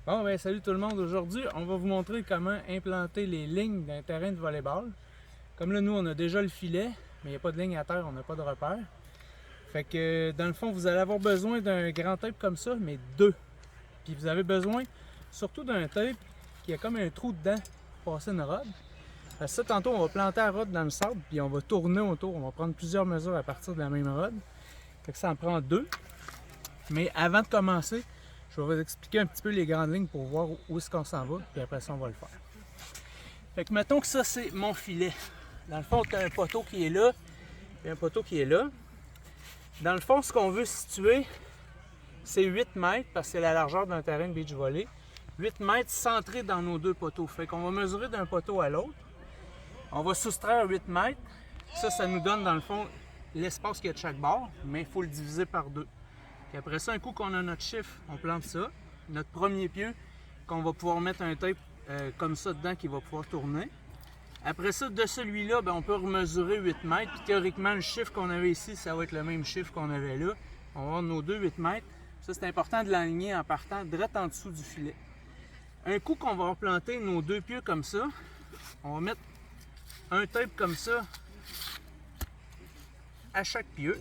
Bon, ben salut tout le monde. Aujourd'hui, on va vous montrer comment implanter les lignes d'un terrain de volleyball. Comme là, nous, on a déjà le filet, mais il n'y a pas de ligne à terre, on n'a pas de repère. Fait que, dans le fond, vous allez avoir besoin d'un grand tape comme ça, mais deux. Puis vous avez besoin surtout d'un tape qui a comme un trou dedans pour passer une rod. Parce que ça, tantôt, on va planter la rod dans le sable, puis on va tourner autour. On va prendre plusieurs mesures à partir de la même rod. Fait que ça en prend deux. Mais avant de commencer, je vais vous expliquer un petit peu les grandes lignes pour voir où est-ce qu'on s'en va, puis après ça, on va le faire. Fait que mettons que ça, c'est mon filet. Dans le fond, tu as un poteau qui est là, et un poteau qui est là. Dans le fond, ce qu'on veut situer, c'est 8 mètres, parce que c'est la largeur d'un terrain de beach volley. 8 mètres centrés dans nos deux poteaux. Fait qu'on va mesurer d'un poteau à l'autre. On va soustraire 8 mètres. Ça nous donne, dans le fond, l'espace qu'il y a de chaque bord, mais il faut le diviser par deux. Puis après ça, un coup qu'on a notre chiffre, on plante ça. Notre premier pieu, qu'on va pouvoir mettre un tape comme ça dedans qui va pouvoir tourner. Après ça, de celui-là, on peut remesurer 8 mètres. Puis théoriquement, le chiffre qu'on avait ici, ça va être le même chiffre qu'on avait là. On va avoir nos deux 8 mètres. Ça, c'est important de l'aligner en partant direct en dessous du filet. Un coup qu'on va replanter nos deux pieux comme ça, on va mettre un tape comme ça à chaque pieu.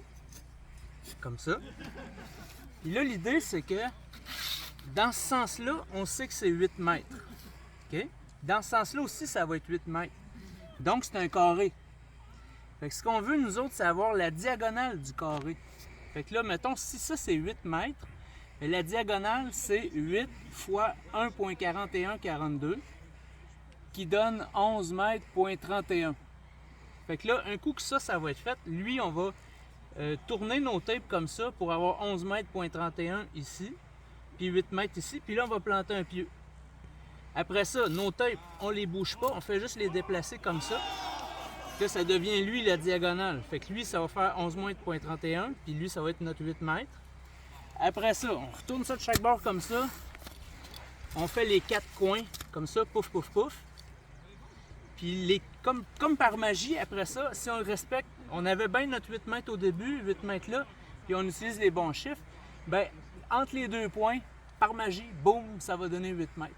Comme ça. Puis là, l'idée, c'est que dans ce sens-là, on sait que c'est 8 mètres. Okay? Dans ce sens-là aussi, ça va être 8 mètres. Donc, c'est un carré. Fait que ce qu'on veut, nous autres, c'est avoir la diagonale du carré. Fait que là, mettons, si ça, c'est 8 mètres, la diagonale, c'est 8 fois 1,4142 qui donne 11 mètres, 31. Fait que là, un coup que ça va être fait, lui, on va tourner nos tapes comme ça pour avoir 11 mètres, 31 ici, puis 8 mètres ici, puis là, on va planter un pieu. Après ça, nos tapes, on les bouge pas, on fait juste les déplacer comme ça. Là, ça devient, lui, la diagonale. Fait que lui, ça va faire 11 mètres, 31, puis lui, ça va être notre 8 mètres. Après ça, on retourne ça de chaque bord comme ça. On fait les 4 coins, comme ça, pouf, pouf, pouf. Puis, comme par magie, après ça, si on le respecte, on avait bien notre 8 mètres au début, 8 mètres là, puis on utilise les bons chiffres, entre les deux points, par magie, boum, ça va donner 8 mètres.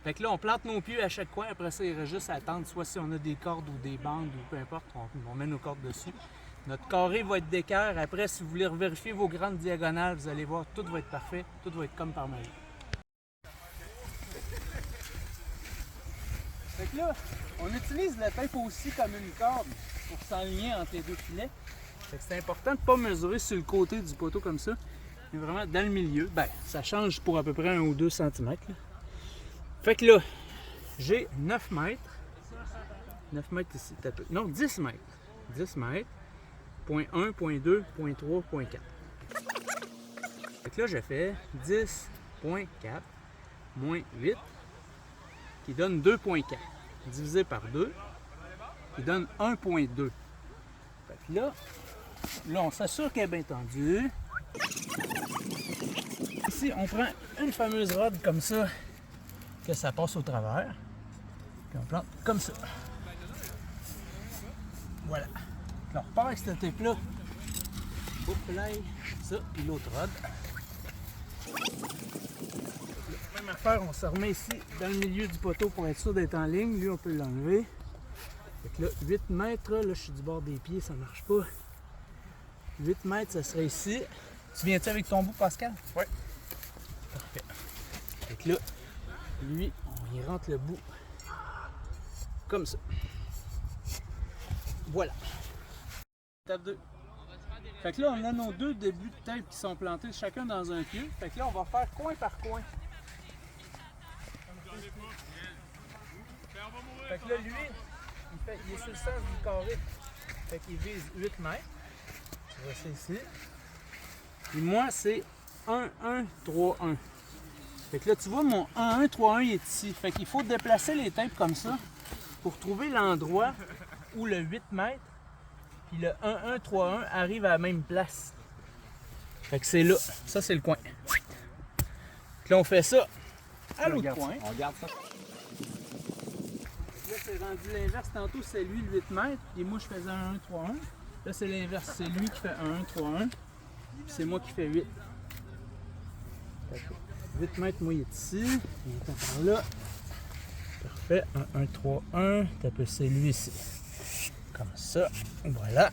Fait que là, on plante nos pieux à chaque coin, après ça, il reste juste à attendre, soit si on a des cordes ou des bandes, ou peu importe, on met nos cordes dessus. Notre carré va être d'équerre. Après, si vous voulez vérifier vos grandes diagonales, vous allez voir, tout va être parfait, tout va être comme par magie. Fait que là, on utilise la tape aussi comme une corde pour s'enligner entre les deux filets. Fait que c'est important de ne pas mesurer sur le côté du poteau comme ça, mais vraiment dans le milieu. Ça change pour à peu près 1 ou 2 cm. Fait que là, j'ai 9 mètres. 9 mètres ici. Non, 10 mètres. 10 mètres. Point 1, point 2, point 3, point 4. Fait que là, je fais 10.4 moins 8 qui donne 2.4 divisé par 2 qui donne 1.2. Fait que là, on s'assure qu'elle est bien tendue. Ici, on prend une fameuse rod comme ça, que ça passe au travers. Puis on plante comme ça. Voilà. Là, on repart avec cette tape-là. Ça, puis l'autre rod. Même affaire, on se remet ici dans le milieu du poteau pour être sûr d'être en ligne. Lui, on peut l'enlever. Fait que là, 8 mètres, là, je suis du bord des pieds, ça marche pas. 8 mètres, ça serait ici. Tu viens-tu avec ton bout, Pascal? Oui. Parfait. Fait que là, lui, on y rentre le bout comme ça. Voilà. Étape 2. Fait que là, on a nos deux débuts de tape qui sont plantés chacun dans un pieu. Fait que là, on va faire coin par coin. Fait que là, lui, il est sur le sens du carré. Fait qu'il vise 8 mètres. Tu vois ça ici. Et moi, c'est 1, 1, 3, 1. Fait que là, tu vois, mon 1, 1, 3, 1, il est ici. Fait qu'il faut déplacer les tapes comme ça pour trouver l'endroit où le 8 mètres puis le 1, 1, 3, 1 arrive à la même place. Fait que c'est là. Ça, c'est le coin. Puis là, on fait ça à l'autre coin. On regarde ça. Là, c'est rendu l'inverse. Tantôt, c'est lui le 8 mètres. Et moi, je faisais un 1, 3, 1. Là, c'est l'inverse. C'est lui qui fait 1, 1, 3, 1. Puis c'est moi qui fais 8. 8 mètres, moi, il est ici. Il est par là. Parfait. 1, 1, 3, 1. Tu appelles ça lui ici. Comme ça. Voilà.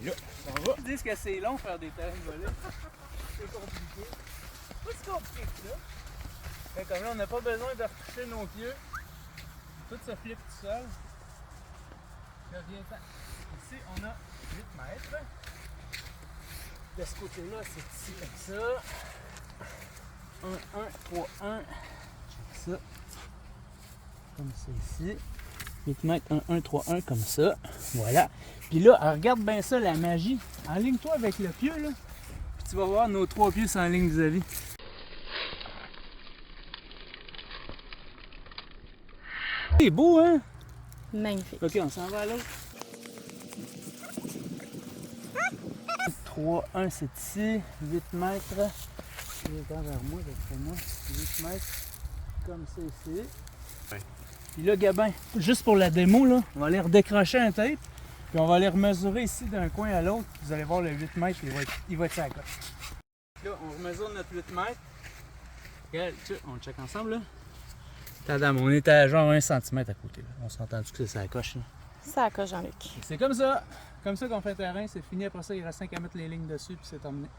Là, ça va. Ils disent que c'est long faire des terrains de volley. C'est compliqué. Pas si compliqué que ça. Fait comme là, on n'a pas besoin de retoucher nos pieds. Tout se flippe tout seul. Là, viens-t'en. Ici, on a 8 mètres. De ce côté-là, c'est ici comme ça. 1, 1, 3, 1. Check ça. Comme ça ici. 8 mètres, 1, 1, 3, 1, comme ça. Voilà. Puis là, regarde bien ça, la magie. Enligne-toi avec le pieu, là. Puis tu vas voir, nos 3 pieds s'enlignent vis-à-vis. C'est beau, hein? Magnifique. Ok, on s'en va à l'autre. 3, 1, c'est ici. 8 mètres. Il est vers moi, d'après moi. 8 mètres. Comme ça ici. Ouais. Puis là, Gabin, juste pour la démo, là, on va aller redécrocher un tape. Puis on va aller remesurer ici d'un coin à l'autre. Vous allez voir le 8 mètres, il va être sur la coche. Là, on remesure notre 8 mètres. Regarde, on check ensemble, là. Tadam, on est à genre 1 cm à côté. Là. On s'est entendu que c'est sur la coche. Là. Ça accroche, Jean-Luc. C'est comme ça. Comme ça qu'on fait le terrain. C'est fini. Après ça, il reste 5 à mettre les lignes dessus. Puis c'est terminé.